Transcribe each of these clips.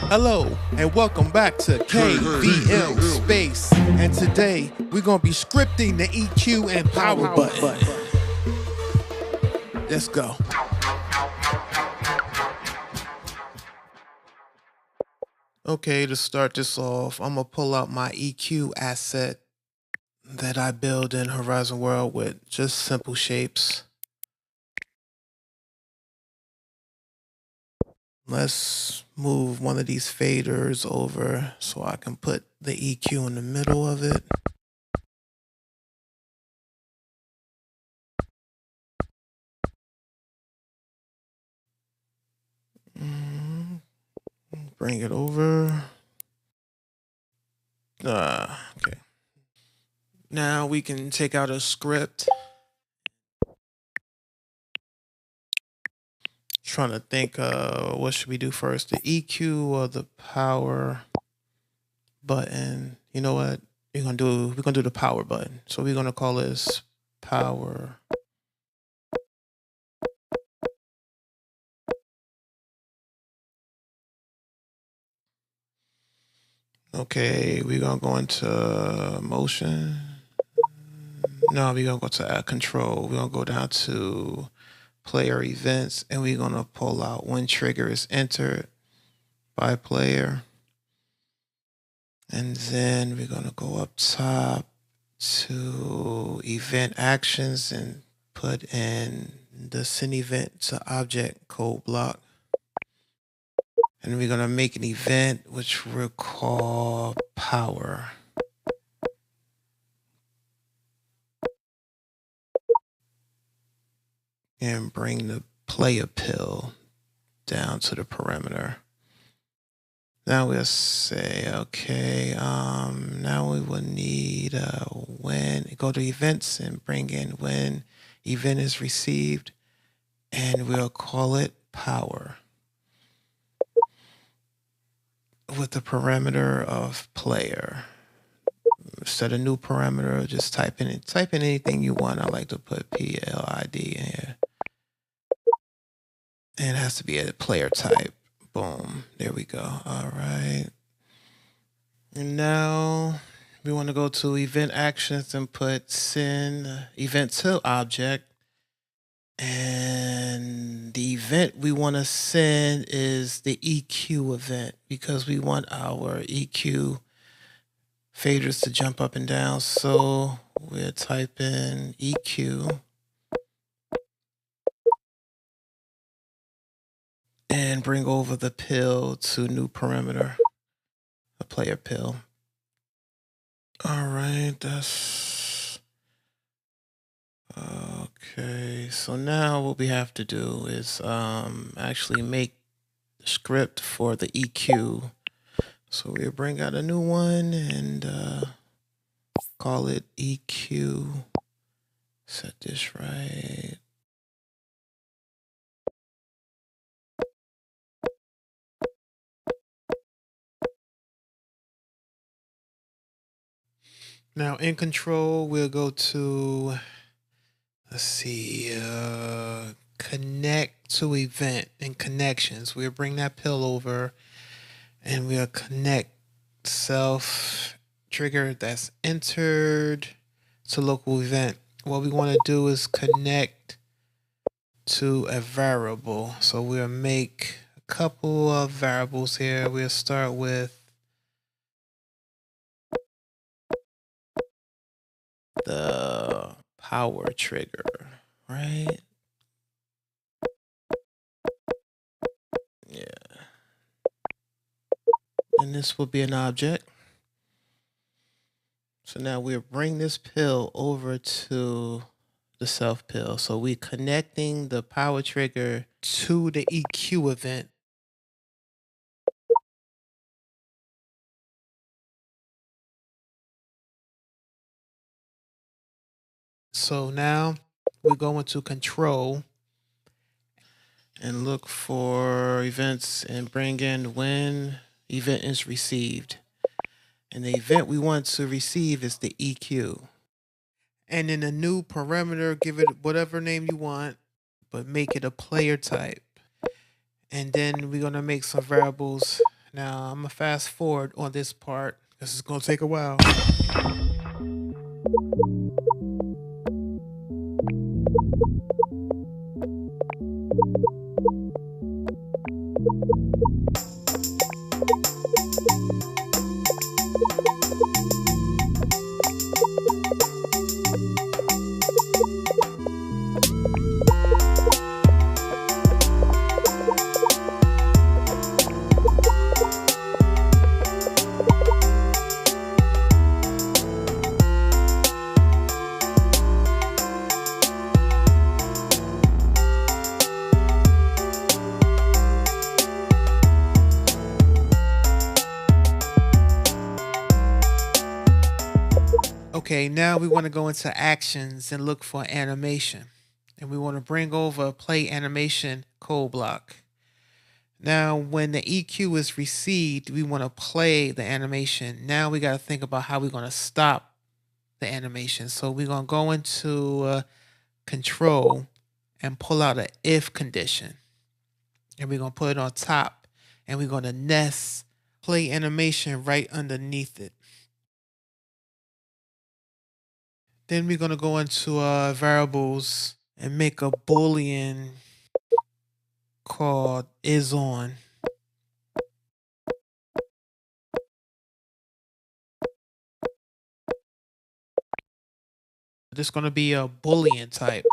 Hello and welcome back to K.V.M Space. And today we're gonna be scripting the EQ and Power Button. Let's go. Okay, to start this off, I'm gonna pull out my EQ asset that I build in Horizon World with just simple shapes. Let's move one of these faders over so I can put the EQ in the middle of it. Bring it over. Okay. Now we can take out a script. Trying to think, what should we do first? The EQ or the power button? You know what? We're gonna do the power button. So we're gonna call this power. Okay, we're gonna go into motion. No, we're gonna go to control. We're gonna go down to player events and we're gonna pull out when trigger is entered by player. And then we're gonna go up top to event actions and put in the send event to object code block. And we're gonna make an event which we'll call power. And bring the player pill down to the perimeter. Now we'll say, okay, now we will need when, go to events and bring in when event is received, and we'll call it power. With the parameter of player. Set a new parameter, just type in anything you want. I like to put PLID in here. And it has to be a player type. Boom. There we go. All right. And now we want to go to event actions and put send event to object. And the event we want to send is the EQ event because we want our EQ faders to jump up and down. So we'll type in EQ. And bring over the pill to new parameter, a player pill. All right, that's okay. So now what we have to do is actually make the script for the EQ. So we'll bring out a new one and call it EQ. Set this right. Now in control, we'll go to, let's see, connect to event and connections. We'll bring that pill over and we'll connect self trigger that's entered to local event. What we want to do is connect to a variable. So we'll make a couple of variables here. We'll start with the power trigger, right? Yeah. And this will be an object. So now we'll bring this pill over to the self pill. So we're connecting the power trigger to the EQ event. So now we go into control and look for events and bring in when event is received. And the event we want to receive is the EQ. And in a new parameter, give it whatever name you want, but make it a player type. And then we're going to make some variables Now I'm gonna fast forward on this part. This is gonna take a while. Okay, now we want to go into actions and look for animation. And we want to bring over play animation code block. Now, when the EQ is received, we want to play the animation. Now we got to think about how we're going to stop the animation. So we're going to go into control and pull out an if condition. And we're going to put it on top. And we're going to nest play animation right underneath it. Then we're going to go into variables and make a Boolean called isOn. This is going to be a Boolean type.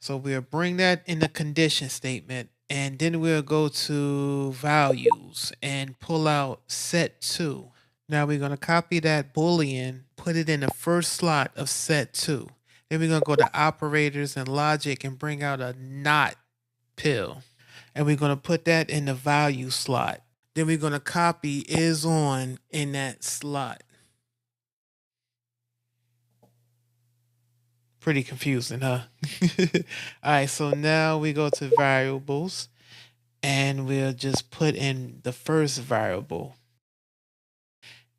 So we'll bring that in the condition statement, and then we'll go to values and pull out set2. Now we're going to copy that Boolean, put it in the first slot of set2. Then we're going to go to operators and logic and bring out a not pill. And we're going to put that in the value slot. Then we're going to copy isOn in that slot. Pretty confusing, huh? All right, so now we go to variables and we'll just put in the first variable.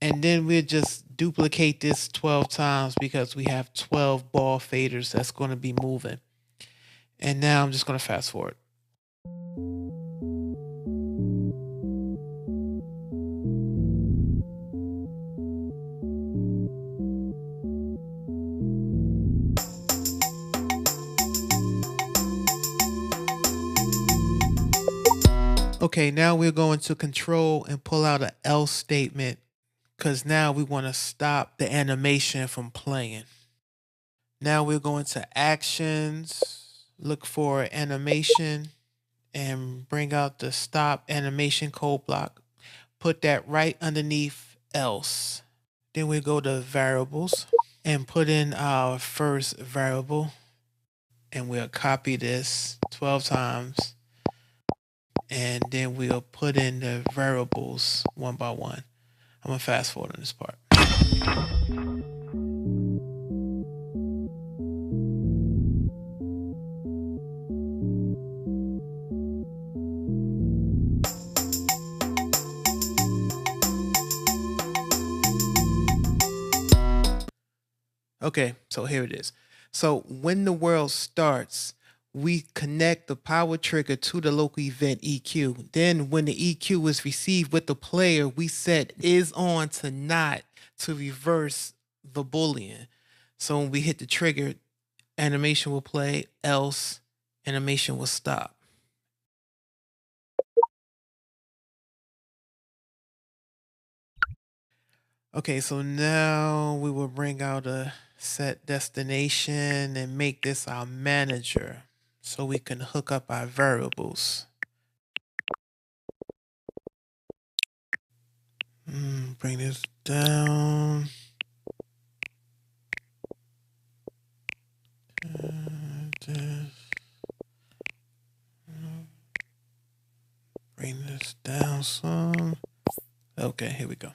And then we'll just duplicate this 12 times because we have 12 ball faders that's going to be moving. And now I'm just going to fast forward. Okay, now we're going to control and pull out an else statement because now we want to stop the animation from playing. Now we're going to actions, look for animation, and bring out the stop animation code block. Put that right underneath else. Then we go to variables and put in our first variable. And we'll copy this 12 times. And then we'll put in the variables one by one. I'm going to fast forward on this part. Okay, so here it is. So when the world starts, we connect the power trigger to the local event EQ. Then when the EQ is received with the player, we set isOn to not to reverse the Boolean. So when we hit the trigger, animation will play, else animation will stop. Okay, so now we will bring out a set destination and make this our manager so we can hook up our variables. Bring this down. Bring this down some. Okay, here we go.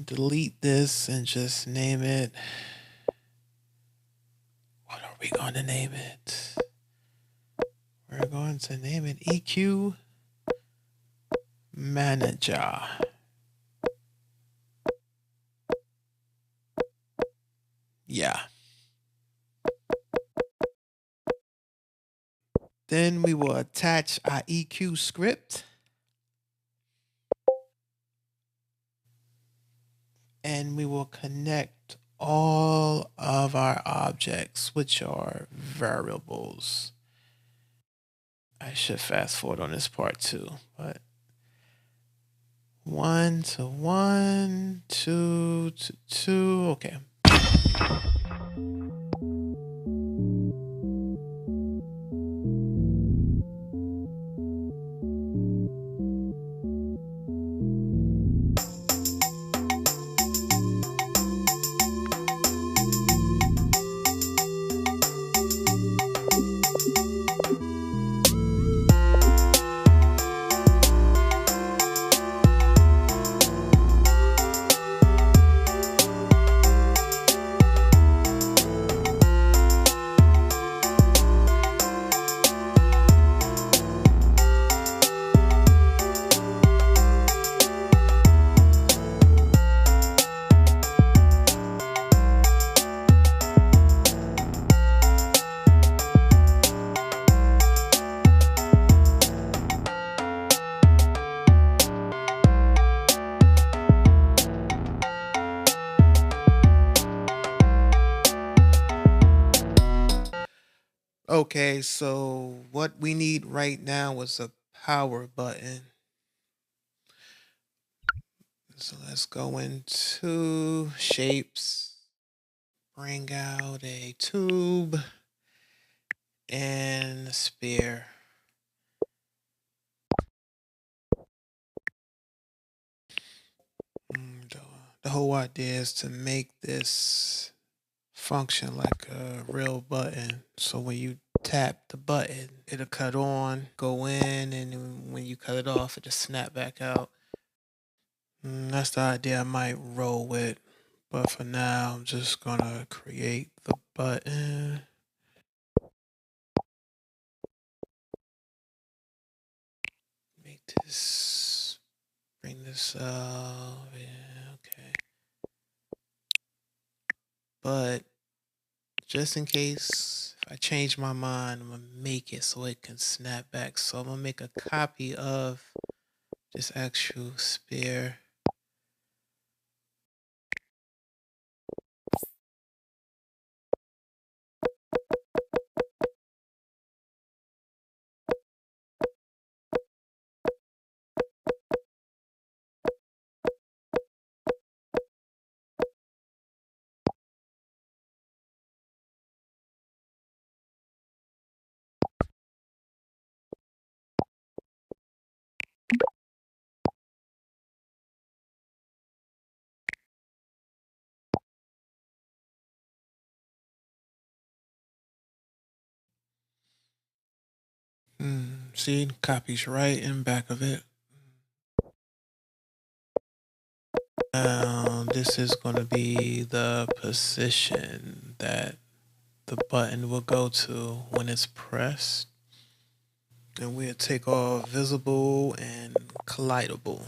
Delete this and just name it. What are we going to name it? We're going to name it EQ Manager. Yeah. Then we will attach our EQ script. And we will connect all of our objects, which are variables. I should fast forward on this part too, but 1 to 1, 2 to 2, okay. Okay, so what we need right now is a power button. So let's go into shapes, bring out a tube and a sphere. The whole idea is to make this function like a real button. So when you tap the button, it'll cut on, go in, and then when you cut it off, it'll snap back out. That's the idea I might roll with. But for now, I'm just gonna create the button. Make this, bring this up, yeah, okay. But just in case if I change my mind, I'm gonna make it so it can snap back. So I'm gonna make a copy of this actual sphere. See, copies right in back of it. Now, this is going to be the position that the button will go to when it's pressed. And we'll take off visible and collidable.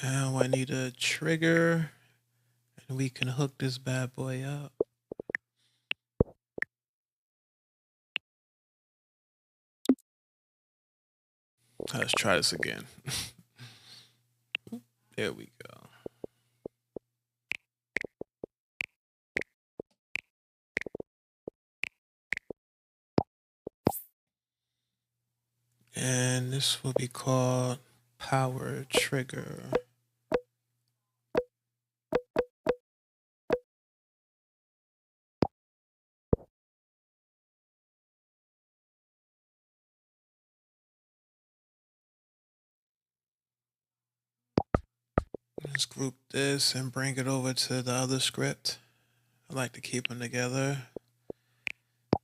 Now I need a trigger, and we can hook this bad boy up. Let's try this again. There we go. And this will be called power trigger. Let's group this and bring it over to the other script. I like to keep them together.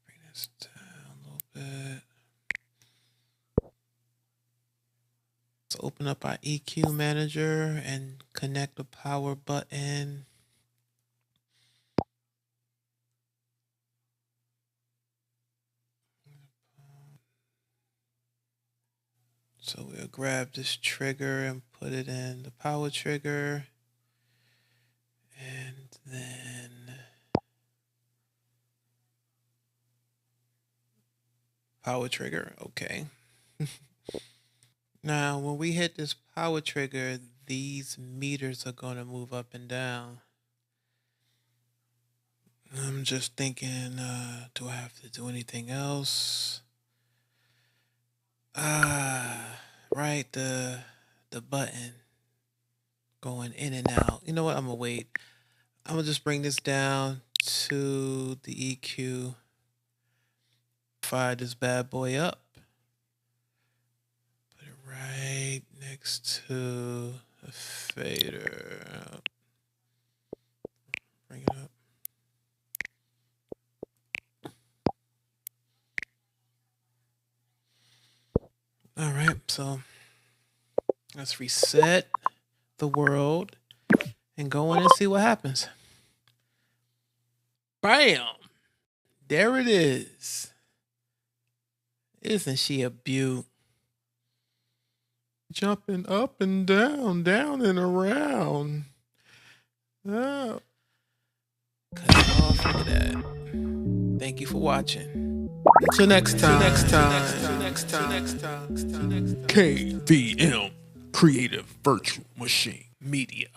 Bring this down a little bit. Let's open up our EQ manager and connect the power button. So we'll grab this trigger and put it in the power trigger. And then power trigger, okay. Now, when we hit this power trigger, these meters are going to move up and down. I'm just thinking, do I have to do anything else? Right, the button going in and out. You know what? I'm gonna wait. I'm gonna just bring this down to the EQ. Fire this bad boy up. Put it right next to the fader. Bring it up. All right, so let's reset the world and go in and see what happens. Bam! There it is. Isn't she a beaut? Jumping up and down, down and around. Oh. Cut it off. Look at that. Thank you for watching. Until next time. K.V.M. Creative Virtual Machine Media.